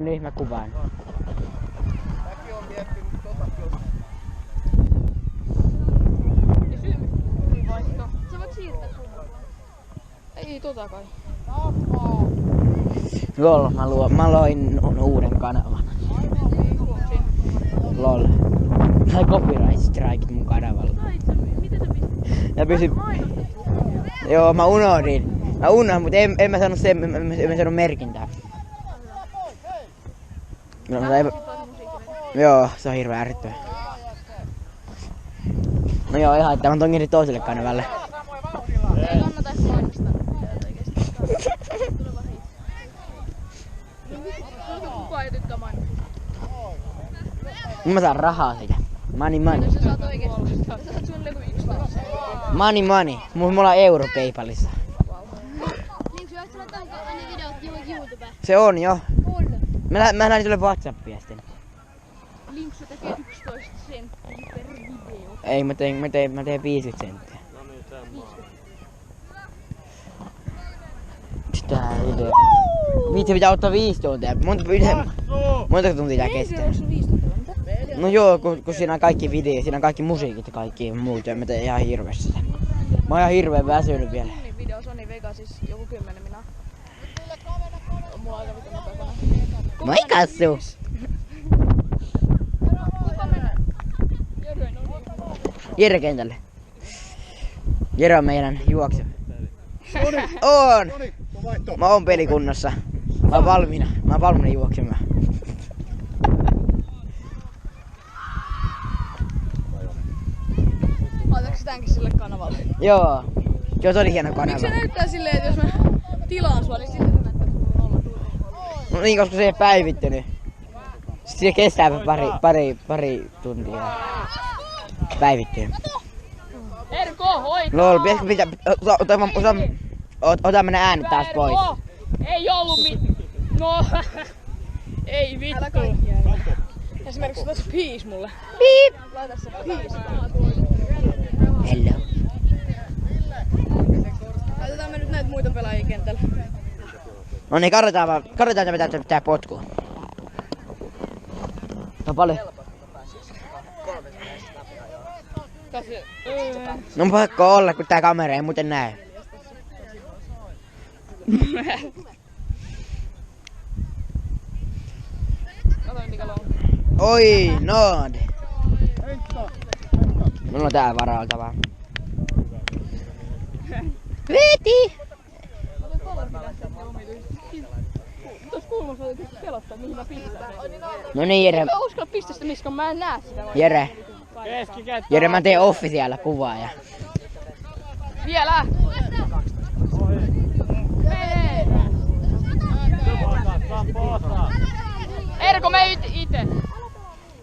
No niin, mä kuvaan. Mäkin oon miettinyt totakin. Ja syy vaikka. Sä voit siirtää kuvaa. Ei tota kai. Lol, mä loin uuden kanavan. Lol. Sai copyright strike mun kanavalla. Mitä sä pistit? Mä pysyn... Joo, mä unohdin, mutta en mä saanut sen, en mä saanut merkintää. No, joo, se on hirveän ärsyttävää. No joo, ihan että mä tonkin nyt toiselle kanavalle. Ei kannata edes mainostaa. Kukaan ei tykkää mainostaa. Mä saan rahaa siitä. Money. Sä saat oikeesti. Sä saat suunnilleen kuin 11. Money. Mulla on euro PayPalissa. Linksu, ootko sä laittanut aina videot YouTubeen? Se on jo. On. Mä lähdin sulle WhatsAppia sitten. Linksu tekee 11 senttiä per video. Ei, mä teen 50 senttiä. Tää video. Vitsi, pitää ottaa 5 tuntia. Montako tuntia tää kestää? Onko se 15 tuntia? No joo, kun siinä on kaikki video, siinä on kaikki musiikit ja kaikki muut, ja mä teen ihan hirveästi sitä. Mä oon ihan hirveen väsynyt vielä. Tunnin video Sony Vegasissa joku 10 minä. On mulla aika vittu nopeakana. Moi Kassu! Kuka menee? Jere, no niin. Jere kentälle. Jere on meidän juokseva. On! Mä oon pelikunnossa. Mä oon valmiina juoksemaan. Laitatko sä tämänkin sille kanavalle? Joo. Se oli hieno kanava. Miksi se näyttää silleen, että jos mä tilaan sua, niin sitten se näyttää, että sulla on olla. No niin, koska se ei päivittynyt. Sitten se kestää pari tuntia. Päivittyy. Erko, hoitaa! Lol, ota mennä äänet taas pois. Ei ollut No, ei vittu. Älä kaikkia. Esimerkiksi ota se piis mulle. Piip! Laita se piis. Hello. Laitetaan me nyt näitä muita pelaajia kentällä. No niin, katsotaan mitä pitää potkua. No paljon. No pakko olla, kun tää kamera ei muuten näe. Oi, nod. Mulla on tää varaltavaa. Veti! Tuossa kulmassa oli pelottaa, mihin mä pistän. No niin, Jere. Mä uskalla pistää sitä, missä mä en näe sitä. Jere, mä teen officialla kuvaaja. Vielä! Mene! Erko, me ite!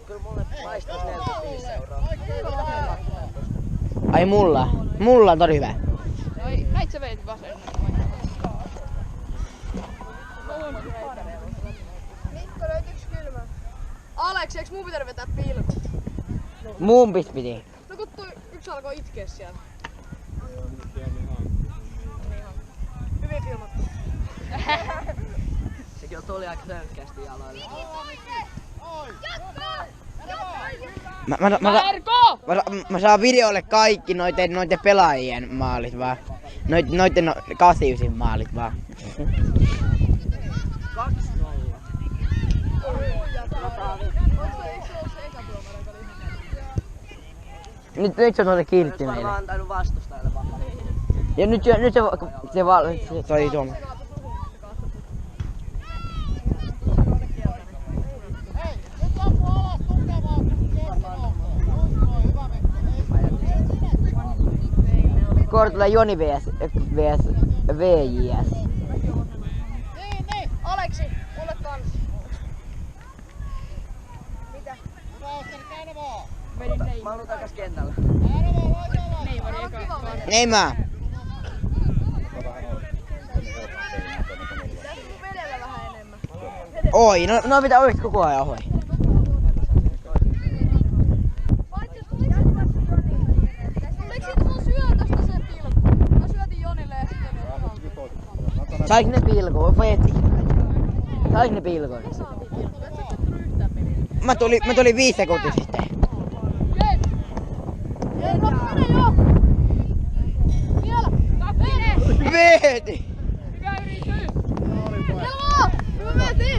Kyllä mulle paistaisi 45 €. Ai mulla on tosi hyvä. Näit sä veit vasen. Mikko, löytyiks kylmä? Aleksi, eiks mun pitänyt vetää pilkut? Muun piti. No kun yksi alkoi itkeä siellä. Hyvin filmattu. Sekin on tuli aika selkeästi jaloilla. Mä saan videolle kaikki noitten pelaajien maalit vaan. Noitten 89 maalit vaan. 2-0. Nyt se on tuolle kiinnitti Mä meille. oon antanut vastustajalle vaan. Ja nyt se oli tuolla. Kohta tulee Joni vs VJS. Niin. Aleksi, mulle kans. Mitä? Vedin Mä oon takas kentällä. Neimari eka. Neymar. Pitäis vedellä vähän enemmän. Oi, no pitää oikeesti koko ajan ohi. Paitsi jos oliko se hyvässä Joni? Oliko siitä mun syötöstä se pilkku? Mä syötin Jonille ja sitten Saiko ne pilkua? Veti. Sais ne pilkon? Et sä kattonut yhtään peliä. Mä tulin 5 sekuntia sitten. Ei, mene jo! Vielä! Veeti! Mikä yrityy? Hello! Hyvä veti!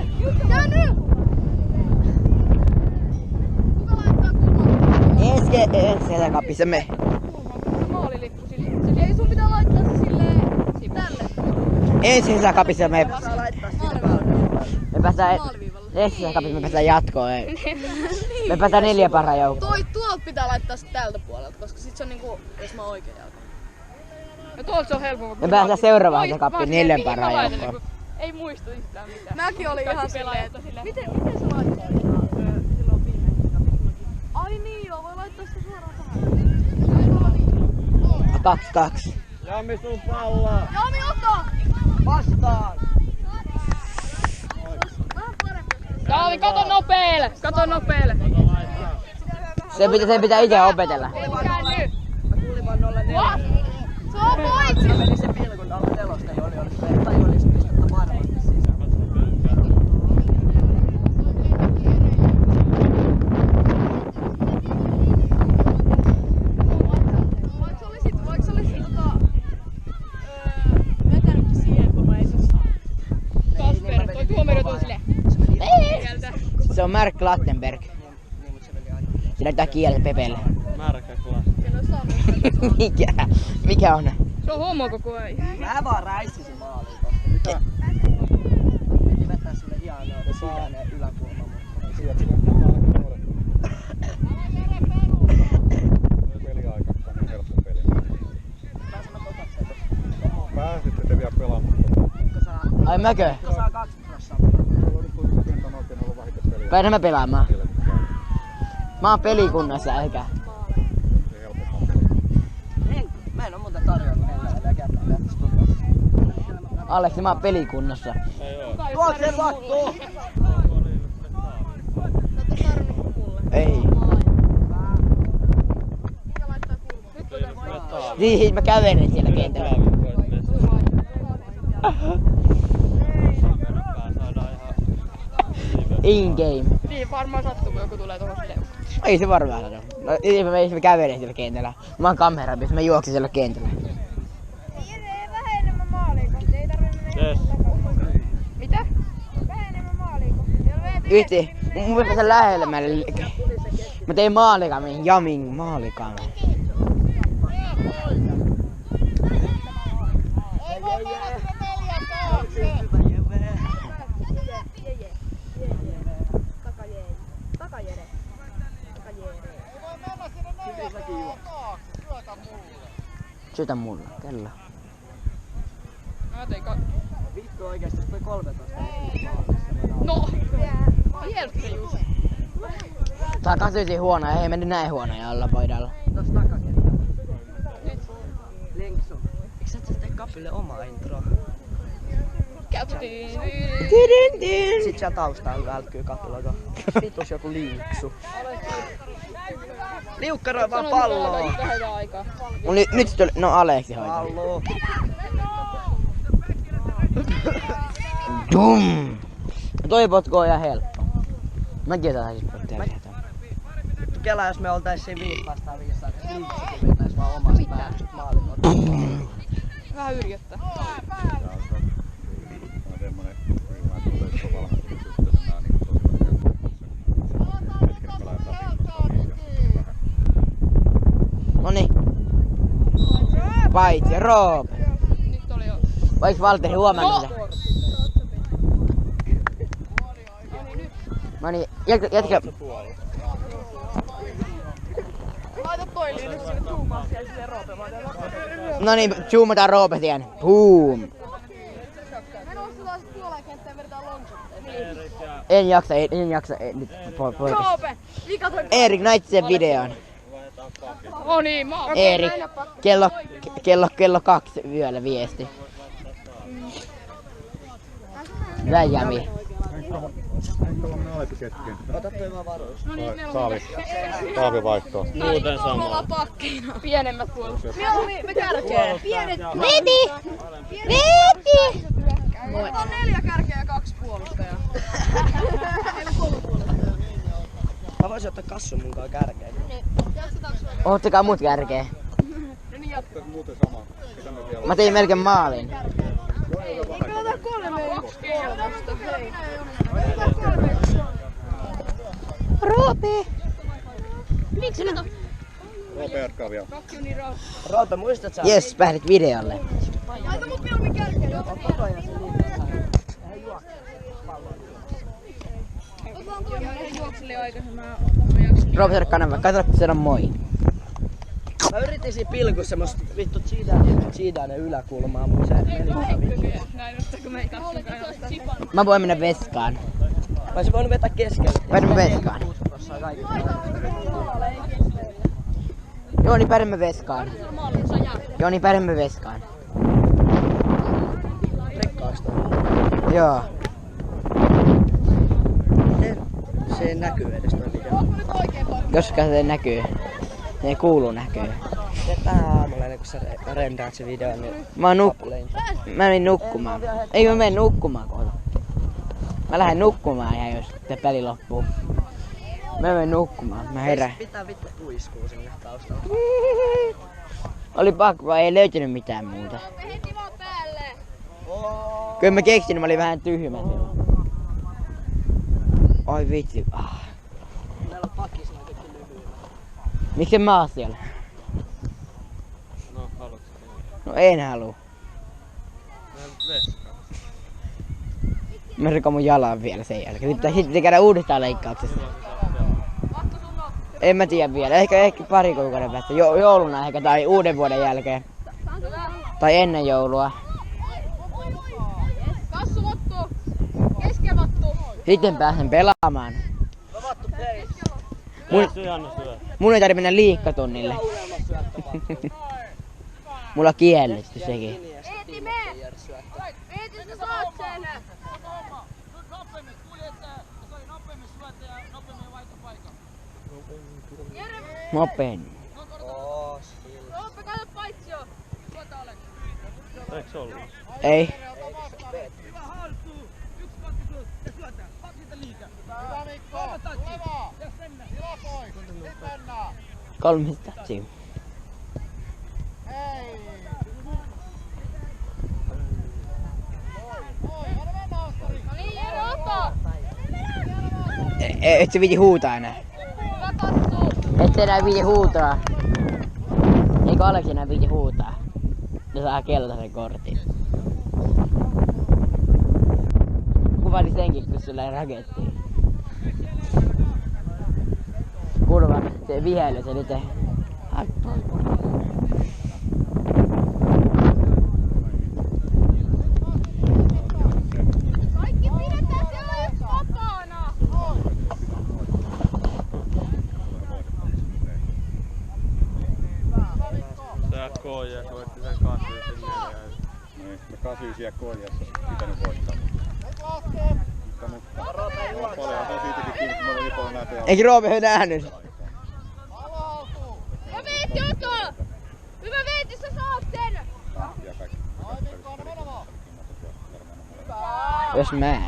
Käänny! Kuka laittaa kulmaa? Ensi kapissa me. Maalilippu sille. Ei sun pitää laittaa se silleen tälle. Ensi kapissa me. Saa laittaa sinne valmiin. Me päästään ensi kapissa me päästään jatkoon. Me päästään 4 parhaan joukkoon. Tuolta pitää laittaa sit tältä puolelta, koska sit se on niinku, jos mä oikein jalka. Ja tuolta se on helpompi. Me päästään seuraavaan kappiin 4 parhaan joukkoon. Niinku, ei muista yhtään mitään. Mäkin olin ihan silleen, että Miten se laittaa silloin viimeisessä? Ai niin joo, voi laittaa sitä suoraan tähän. 2-2. Jami sun pallo! Jami, ota! Vastaan! Daavi, kato nopeelle! Kato nopeelle! Se pitää itse opetella. Käänny! Mä kuulin vaan 0-4. Se on pois! Mä menin sen pilkun alla nelosta ja oli pistettä varmasti sisään. Vaikka sä olisit vetänytkin siihen, kun mä ei se saa. Kasper, toi tuomari tuo silleen. Se on Mark Lattenberg. Niin, mut se meni aina. Se näyttää kieltä Pepelle. Märkä kyllä. Mikä on? Se on homo koko ajan. Mä vaan räissisin maaliin tosta. Piti vetää sille hienoa sijainen yläkulma, mutta ei Sieltä siitä. peliaika, niin helppo peli. Pääsemme kotakseen. Pääsitte te vielä pelaamaan. Ai mäkö? Kun saa 2 prossaa. Kenttä on oikein ollut vähiten peliä. Pääsen mä pelaamaan. Mä oon pelikunnassa, eikä. Se helpottaa peliä. Mä en oo muuten tarjonnut enää kertaa tässä studiossa. Aleksi, mä oon pelikunnassa. Tuo se sattuu! Ei. Niin, mä kävelen siellä kentällä. In game. Niin varmaan sattuu, kun joku tulee tohon silleen. Ei se varmaan sano. No, mä kävelen siellä kentällä. Mä oon kamerapissa, mä juoksin siellä kentällä. Vähän enemmän maaliikohti, ei tarvitse mennä Yes. Mitä? vähän enemmän maaliikohti. Yhti, mun pitää päästä lähelle. Mä tein maalikamin, Jamin maalikamin. Syötä mulle, kello. Mä tein Vittu oikeesti, toi 13. No! Hieltä just. Tää on 29 huonoja, ei mennyt näin huonoja olla voidaan. Tos takakentä. Linksu. Eikö sä tee kapille oma intro? Käytiin. Sit siellä taustalla välkkyy kapilla, vitus joku linksu. Liukkaroi vaan palloa! Vähän aikaa. Nyt se tuli, no Aleksi hoitaa. Pallo! Dum! Toi potku on ihan helppo. Mäkin osaisin potkia tehdä. Kela jos me oltais siinä 5 vastaan 5, että linksukin vetäis vaan omasta päästä maalin. Vähän yrjöttää. Tää on semmonen ryhmä, että otetaan valmennussysteemillä niin hetken pelataan vähän. Noniin. Paitsi Roope. Nyt oli jo. Vaikka Valtteri huomenna sitä? Noniin, jätkä. Laita toi nyt sinne zoomaan siellä silleen Roope vaan. Noniin, zoomataan Roope siihen. Boom. Me nostetaan sit puoleen kenttään ja vedetään longshotteja. En jaksa nyt poikas. Roope! Vika toi. Erik, näit sen videon. Oh niin, mä oon. Erik, kello 2 yöllä viesti. Hyvä Jami. Tuommoinen alempi kesken. Ota toi vaan varuus. Saavi vaihtoa. Muuten sama. Pienemmät puolustajat. Mieluummin me kärkee. Pienet. Veti! Veti! On 4 kärkeä ja 2 puolustajaa. Mä voisin ottaa kassun munkaan kärkeen. Ottakaa mut kärkeen. Tässä muuten sama. Mitä me vielä? Mä tein melkein maalin. Roope! Miksi nyt on? Roope jatkaa vielä. Roope, muistat sä? Jes, pääsit videolle. Laita mut mieluummin kärkeen. Mä juokselin aikaisemmin. Roope, saada kanava. Katso, sanon moi. Mä yritin siinä pilkussa semmoista vittu Zidane yläkulmaa, mut se meni ihan vittu. Näin, ottaako me ei kassunkaan. Mä voin mennä veskaan. Mä olisin voinut vetää keskelle. Mennään veskaan. Tuossa kaikki. Joo, niin pärjäämme veskaan. Joo, niin pärjäämme veskaan. Rekkaasta. Joo. Se näkyy edes toi video. Joskaan se näkyy. Se kuuluu näkyy. Ja tänä aamulla ennen kuin sä rendaat se video, niin Mä menin nukkumaan. Ei mä menen nukkumaan kohta. Mä lähden nukkumaan ja jos te peli loppuu. Mä menen nukkumaan. Mä herään. Pitää vittu puiskuu sinne taustalla. Oli pakko, ei löytynyt mitään muuta. Kyllä mä keksin, mä olin vähän tyhmä silloin. Oi vitsi. Meillä on pakis näkyy lyhyellä. Miksi mä oon siellä? No, haluatko? No en halua. Veskaan. Mä rikon mun jalan vielä sen jälkeen. Sitten pitää käydä uudestaan leikkauksessa. En mä tiedä vielä. Ehkä pari kuukauden päästä. Jouluna ehkä tai uuden vuoden jälkeen. Tai ennen joulua. Kassu vattu! Keskevattu! Sitten pääsen pelaamaan. Mun ei tarvitse mennä liikkatunnille. Mulla on kielletty sekin. Eeti me! Eeti sä saat sen! Nopein. Roope, kato paitsio! Tuota olet. Eiks ollut? Ei. Kolme statsia. No niin, Jere, ota! Et se viiti huutaa enää. Hyvä kassu! Et se enää viiti huutaa. Eikö Aleksi enää viiti huutaa? Ne saa keltaisen kortin. Kuvali senkin, kun sulla ei rakettiin. Kurva, se viheily se nyt ei. Kaikki pidetään siellä yksi vapaana! Tää KJ voitti sen 8-4. Niin, me 8 KJ:ssä pitänyt voittaa. Mutta paljon on siitäkin kiinni, kun mä olin paljon näitä ja... Eikö Roope nähnyt? Hyvä Veetti, ota! Hyvä Veetti, sä saat sen! Ja kaikki. Jos mä.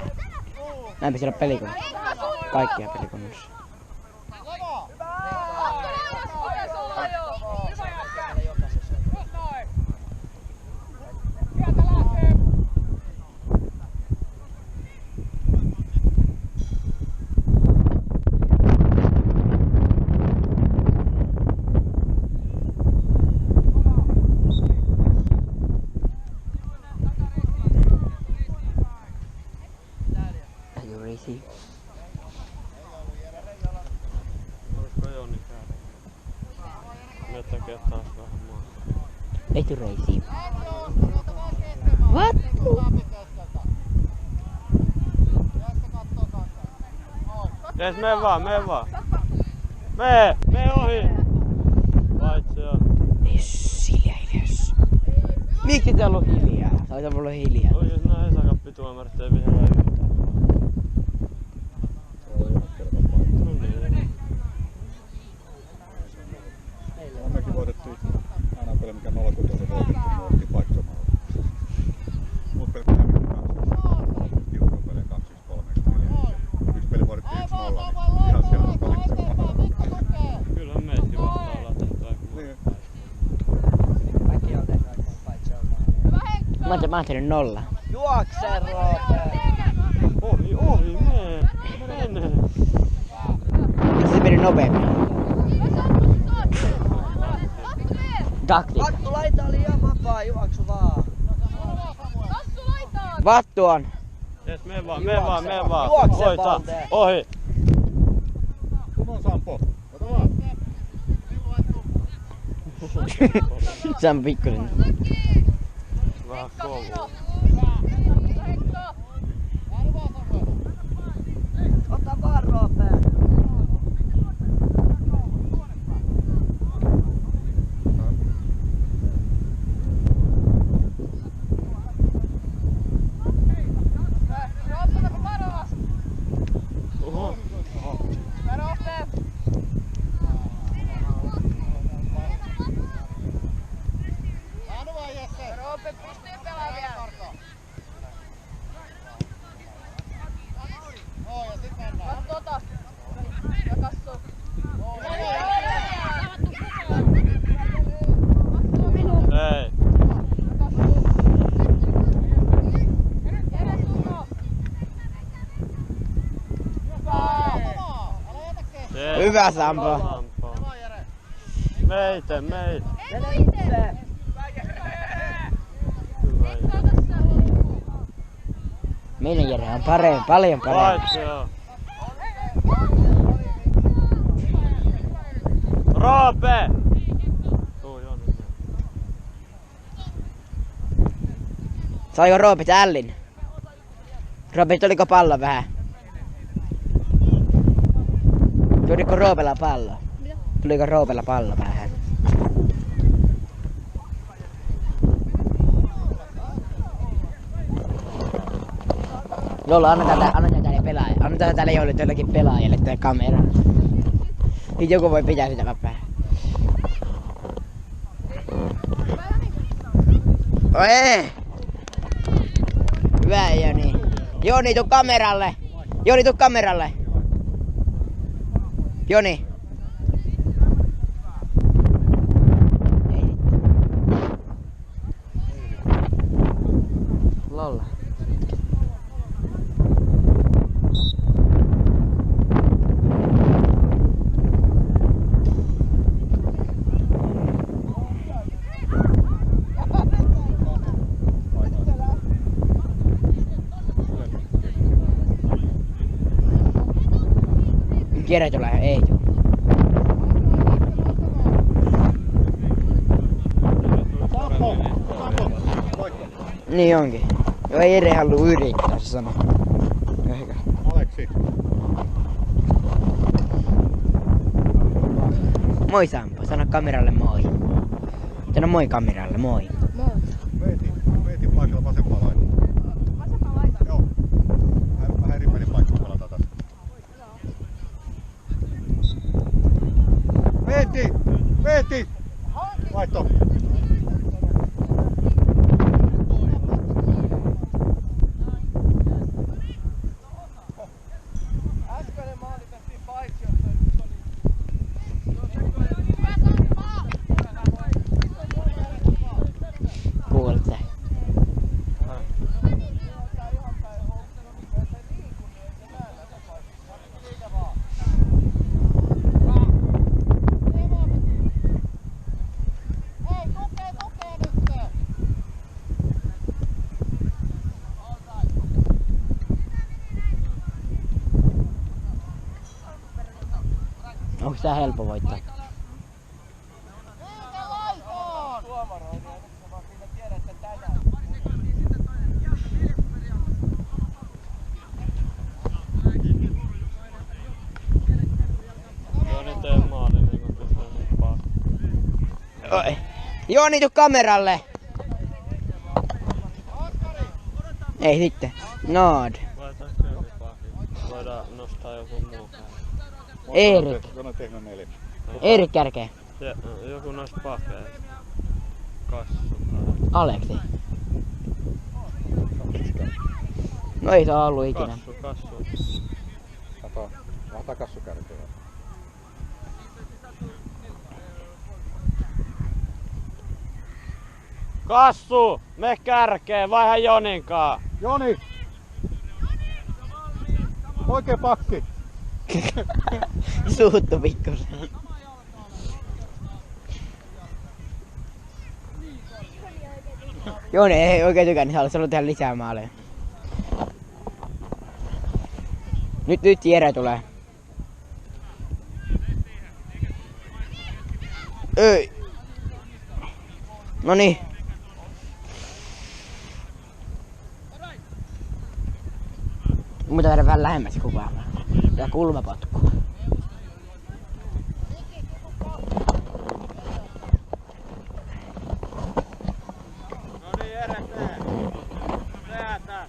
Mä en pysty olla pelikunnassa. Kaikkia pelikunnassa. Crazy. Olisiko Jonni käydä? Nyt tekee taas vähän maa. Etu Crazy. What? Jees, mene vaan, mene vaan. Mene ohi! Paitsi joo. Hiljaa. Miksi te ollut hiljaa? Sä olit ollut hiljaa. Oi jos nää Hesaka pituamäärät ei vihellä yhtään. No niin. Mekin voitettiin aina peli mikä 0-6 voitettiin, me oltiin paikkaamalla. Mut pelit hävittiin 2-1. Tiukka pelejä 2-1, 3-4. Mä oon tehnyt 0. Juokse, Roope! Ohi, mene. Se meni nopeammin. Taktiikka. Vattu laita oli ihan vapaa, juoksu vaan. Vattu on. Jes, mene vaan. Juokse Ohi, vaan, ohi. Come on, Sampo. Ota vaan. Se on pikkuinen. Vähän kovaa. Ota vaan, Roope! Oho. Ei. Hyvä Sampo. Meitä. Mene itse! Meidän Jere on paljon parempi. Paitsi joo. Roope! Tuu Joni. Saiko Roope tällin? Roope, tuliko pallo vähän? Tuliko Roopella pallo? Tuliko Roopella pallo vähän? Lola, annetaan täällä pelaaja. Annetaan täällä jollekin pelaajalle tää kamera. Niin joku voi pitää sitä vähän. Oi! Hyvä Joni. Joni, tuu kameralle! Joni, tuu kameralle! Joni! Ei. Lolla. Jere tulee, ei tuu. Sampo! Niin onkin. Joo, ei Jere halua yrittää, se sanoo. Ehkä. Aleksi. Moi Sampo, sano kameralle moi. Sano moi kameralle, moi. Veeti paikalla vasempaa laittaa. Vasempaa laittaa? Joo. Vähän eri meni paikkaan pelataan tästä. Veeti! Vaihto! Äskeinen maali tehtiin paitsi, Kuulte. Onko tää helppo voittaa? Joni tee maali niin kuin pystyy nyt vaan. Oi. Joni, tuu kameralle! Ei sitten. Nod. Laitaanko Joni pahvi? Voidaan nostaa joku muu. Erik. Joni on tehnyt 4. Erik kärkee. Joku noista pahveista. Kassu. Aleksi. No ei se oo ollut ikinä. Kassu. Kato, vähän kassu kärkeä. Kassu, me kärkeen, vaiha Joninkaan. Joni! Oikein pakki! Suuttu pikkusen. Joni ei oikein tykännyt, niin haluaisi tehdä lisää maaleja. Nyt Jere tulee. Ei. Noniin. Mutta tehdä vähän lähemmäs kuvaamaan. Ja kulmapotku. No niin, Jere, tee. Teetä.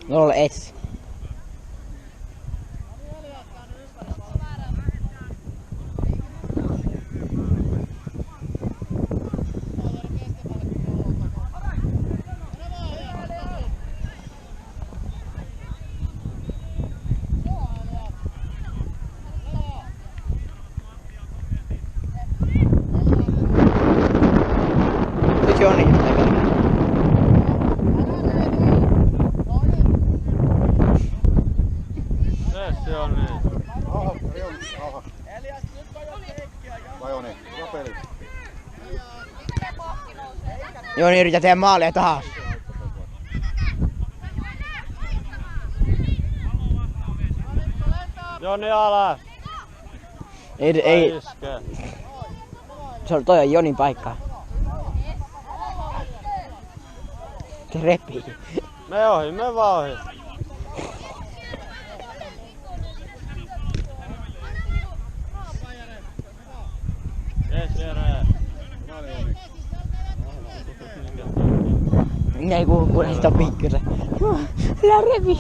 Nolla S. Nyt Joni. Se on niin. Aha. Vai Joni? Hyvä peli. Joni yrittää tehdä maalia taas. Joni alas. Ei. Iske. Toi on Jonin paikka. Se repii. Me vaan ohi. Yes, Jere. Minä ei kuulu sitä pikkusen. Älä repi.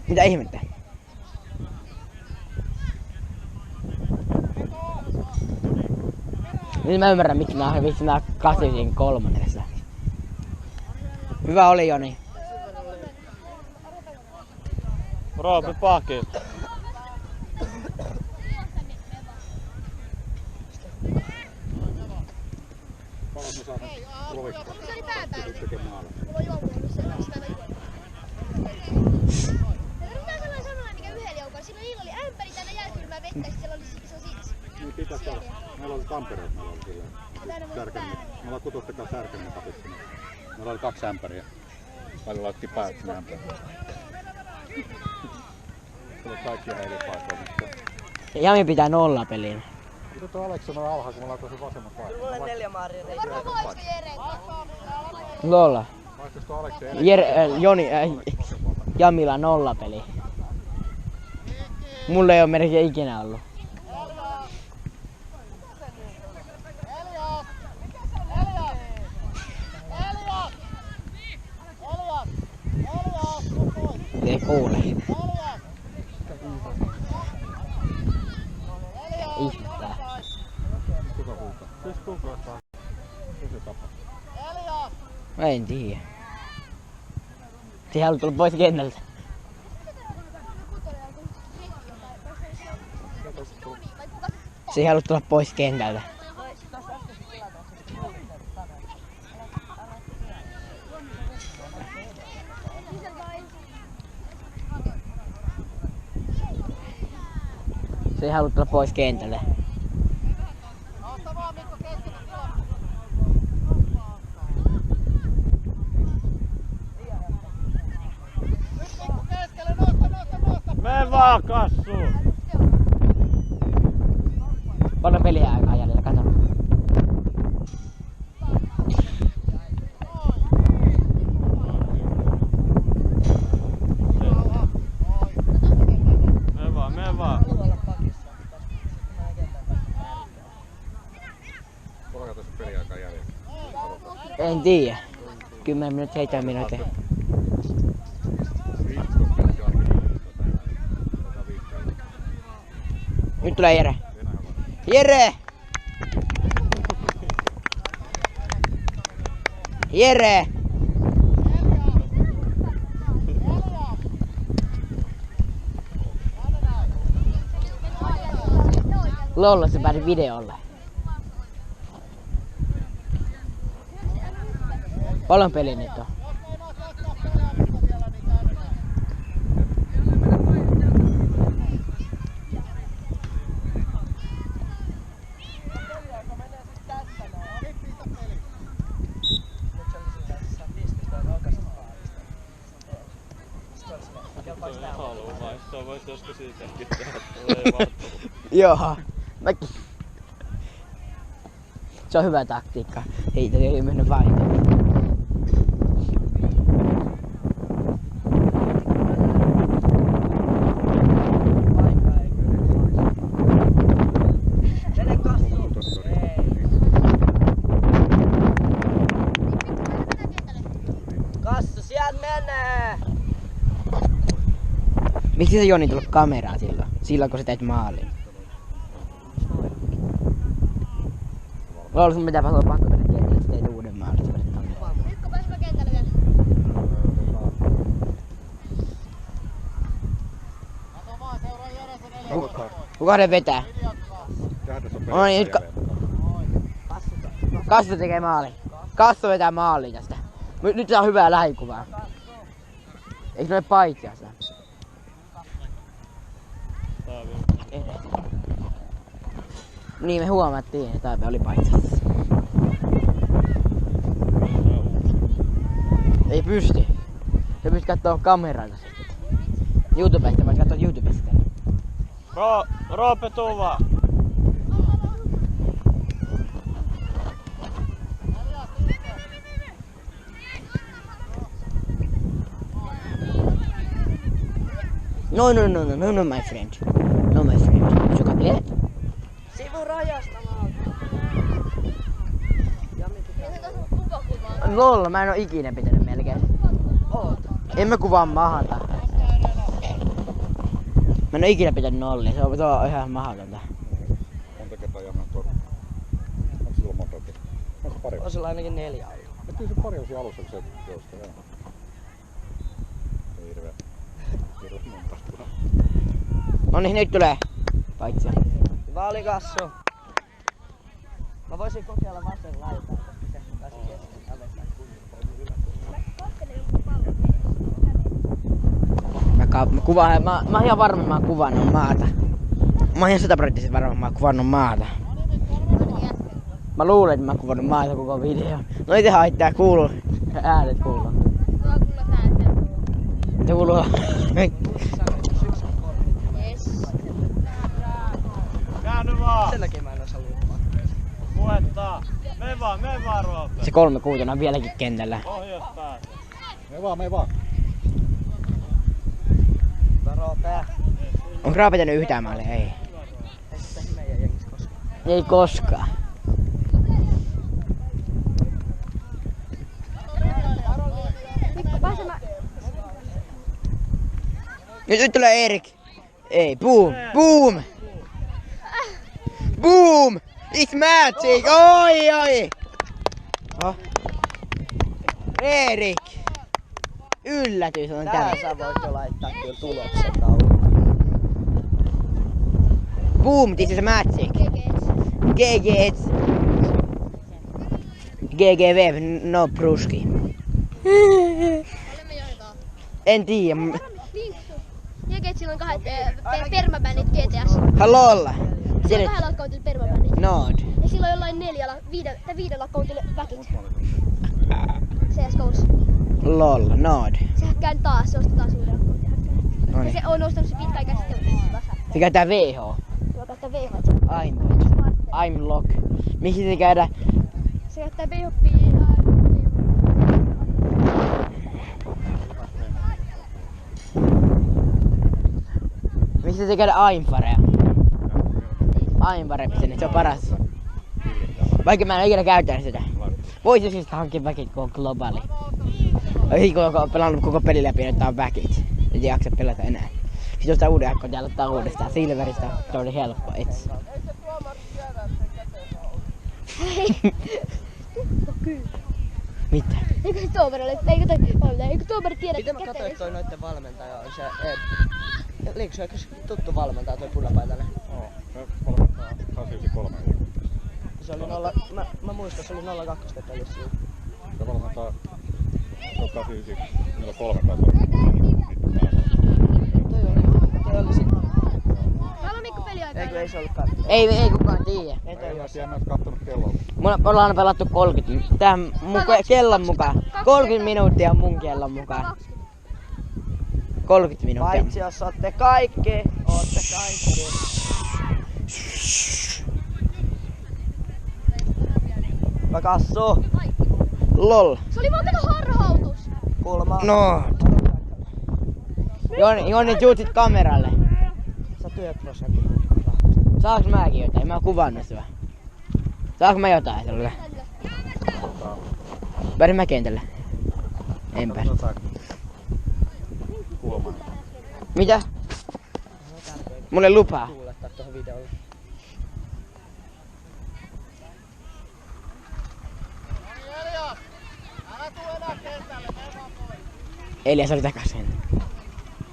Mitä ihmettä? Nyt mä ymmärrän miksi nää kasisin kolmannessa. Hyvä oli Joni. Roope Paki. Palas me saadaan loikkaa. Tekee maalla. Niin pitäis olla. Meillä oli Tampereella, meillä oli silleen. Särkännyt. Me ollaan kutustakaan Särkännyt kapissa. Meillä oli 2 ämpäriä. Paljon laitettiin päät sinne ämpäriin. Tuli kaikkia eri paikoilla. Jami pitää nolla peliin. Mitä tuo Aleksi sanoi alhaa, kun mä laitoin sen vasemman paikan? Mulla on 4 maaria. Nolla. Vaihtuis tuo Aleksi Jamila nolla peli. Mulla ei oo melkein ikinä ollut. Ei kuule. Yhtään. Kuka huutaa? Siis kuka? Se se tapa. Mä en tiedä. Se haluaa tulla pois kentältä. Se ei halua tulla pois kentältä. Se ei halua tulla pois kentälle. Mene vaan Kassu. Paljon peliä aikaa jäljellä, kato. Mene vaan. Paljonko tässä peliaikaa jäljellä? En tiedä. 10 minuuttia, 7 minuuttia. 15 minuuttia ainakin. Nyt tulee Jere. Jere! Jere! Lolla se pääsi videolle. Paljon peli nyt on. Vois joskus siitäkin tehdä. Joo. Mäkin. Se on hyvä taktiikka. Heitä ei mennä vaihtoon. Kassu, sieltä menee! Miksi se Joni tullut kameraa silloin kun sä teit maalin? Lolla sun pitää pakko mennä kentälle, että teit uuden maalin. Mikko, pääsikö kentälle vielä? Kuka ne vetää? No niin, nyt Kassu tekee maalin. Kassu vetää maalin tästä. Nyt saa hyvää lähikuvaa. Eikö ne ole paitsia sitä? Niin me huomattiin, että Taipe oli paitsassa. Ei pysty. Se pystyy kattoo kameralla sitten. YouTubesta, voit kattoo YouTubesta. Roope, tuu vaan! No, my friend. No, my friend. Suka play? Sivurajasta maalta. Lolla, mä en oo ikinä pitänyt melkein. Oot. En mä kuvaa mahata. Mä en oo ikinä pitänyt nollia, se on ihan mahdotonta. Monta kertaa jäämään torni. Onko sulla monta kertaa? Onko pari? On sulla ainakin 4 ollut. Kyllä se pari on siinä alussa, kun se juosta. Hirveä monta. No niin, nyt tulee paitsia. Hyvä oli Kassu. Mä voisin kokeilla vasen laitaa, koska se pääsi kesken avettaan Mä oon ihan varma, mä oon kuvannut maata. Mä oon ihan 100% varma, mä oon kuvannut maata. Mä luulen, että mä oon kuvannut maata koko video. No ei se haittaa, kuuluu. Äänet kuuluu. Se kuuluu. Käänny vaan! Sen takia mä en osaa luupaa. Puhetta! Mene vaan Roope! Se 3-6 on vieläkin kentällä. Pohjois päästä. Mene vaan. Roope. Onko Raape tehnyt yhtään maalia? Ei. Ei sitä meidän jengissä koskaan. Ei koskaan. Mikko, pääse mä... Nyt tulee Erik. Ei, boom! Boom! It's magic! Oi! Oh. Erik! Yllätys on Tää tämä. sä voit jo laittaa kyllä tuloksen tauluun. Boom! This is magic! GG! GGV, no pruski. En tiedä. Jeget silloin kahdet permabändit GTS. Hallolla. Silloin 2 accountilla permabändit. Nod. Ja silloin jollain 5 accountilla väkit. CSGOs. Lol, nod. Se häkkään taas, se osti taas uuden accountin häkkään. Ja Noniin. se on ostanut se pitkäaikaa sitten taas häkkään. Se käyttää VH. Joka käyttää VH. I'm lock. Miksi se käydä? Se käyttää VH. Miksi se käydä Aimfarea? Aimpare, se on paras. Vaikka mä en ikinä käyttänyt sitä. Voisin siis hankkia väkit, kun on globaali. Ei kun on pelannut koko peli läpi, että on väkit. Ei jaksa pelata enää. Sitä uuden akkoa aloittaa uudestaan. Silveristä se oli helppo etsiä. Mitä? Eikö tuomari tiedä, Miten mä katsoin, että toi noitten valmentaja on se Ed? Liikö se tuttu valmentaja toi punapaitainen? Joo, se valmentaa 893 liikuntaa. Se oli mä muistan, se oli 02 peli siinä. Se valmentaa 893 Toi oli siinä. Täällä on Mikko peliaika. Eikö ei se ollutkaan? Ei kukaan tiedä. Ei toi Ei mä ole. tiedä, mä oon kattonut kelloa. Me ollaan pelattu 30. Tähän kellon mukaan. 30 minuuttia mun kellon mukaan. 30 minuuttia. Paitsi jos ootte kaikki. Mä kassu. LOL. Se oli montako harhautus? Kulma. No. Joni, juutsit kameralle. Sä työt prosentin. Saanko mäkin jotain? Mä oon kuvannut sua. Saanko mä jotain sulle? Pääsin mä kentälle. En pääse. Kulman. Mitä? Mulle lupaa. Tuulettaa tohon videolle. Elias oli takas kentälle.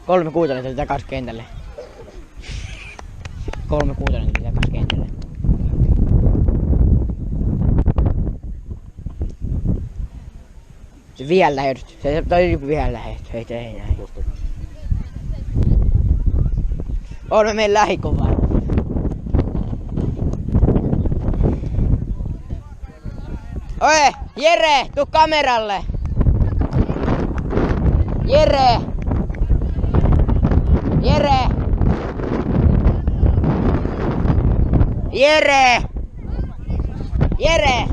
3-6 oli takas kentälle. 3-6 oli takas kentälle. Se vielä lähetys. Se toi vielä lähetys. Ei näin. On me menen lähikuvaan. Oe! Jere! Tuu kameralle! Jere! Jere! Jere! Jere!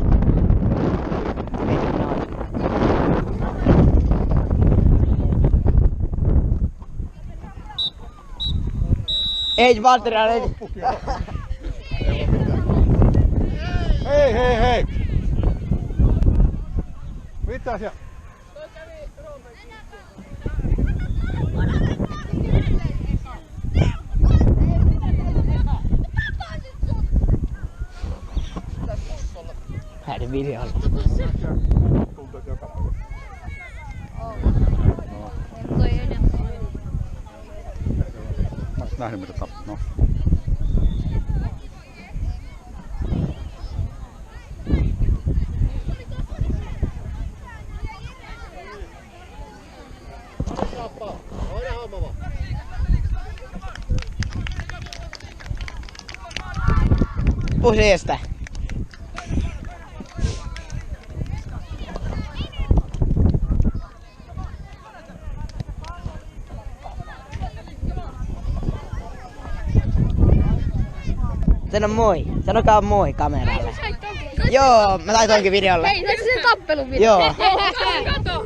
Ei Valtteri, ei. Hei! Mitä siellä? Hänen videolla. Tuntuu joka päivä. Mä oon nähnyt mitä tappaa. No. Useesta. Sano moi. Sanokaa moi kameralle. Joo, mä laitoinkin videolle. Hei, näetkö sen tappelun video? Joo. Kato.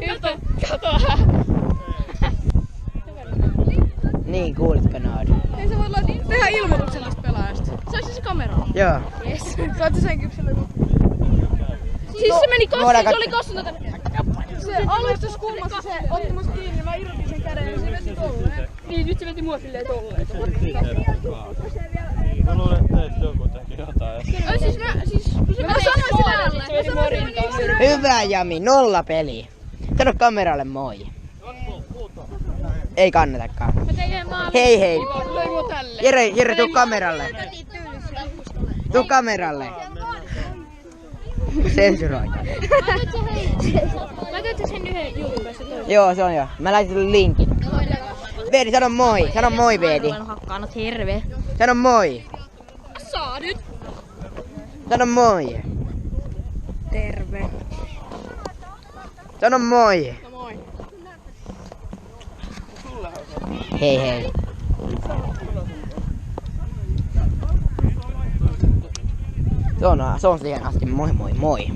Niin, kuulitko noin? Ei se voi tehdä ilmoituksen tästä pelaajasta. Saisi se kameralla? Joo. Yes. Saat sen kypsellä. Siis se meni kassi, se oli kassunut tänne. Se alustuskulmassa se otti musta kiinni, mä irrotin sen käden ja se veti tolleen. Niin, nyt se veti mua silleen tolleen. Mä luulen, että teistä joku teki jotain. Mä sanoin sille alle. Se veti mua rintaan. Hyvä Jami, 0 peliä. Sano kameralle moi. Ei kannatakaan. Mä tein yhden maalin. Hei. Löi mua tälleen. Jere, tuu kameralle. Tuu kameralle. Sensuroi. Laitoitko sen yhden YouTubessa toisen? Joo, se on jo. Mä laitan sulle linkin. Veeti, sano moi. Sano moi, Veeti. Olen hakkaanut hirveä. Sano moi. Saa nyt. Sano moi. Terve. Sano moi. No moi. Hei. Se on siihen asti. Moi.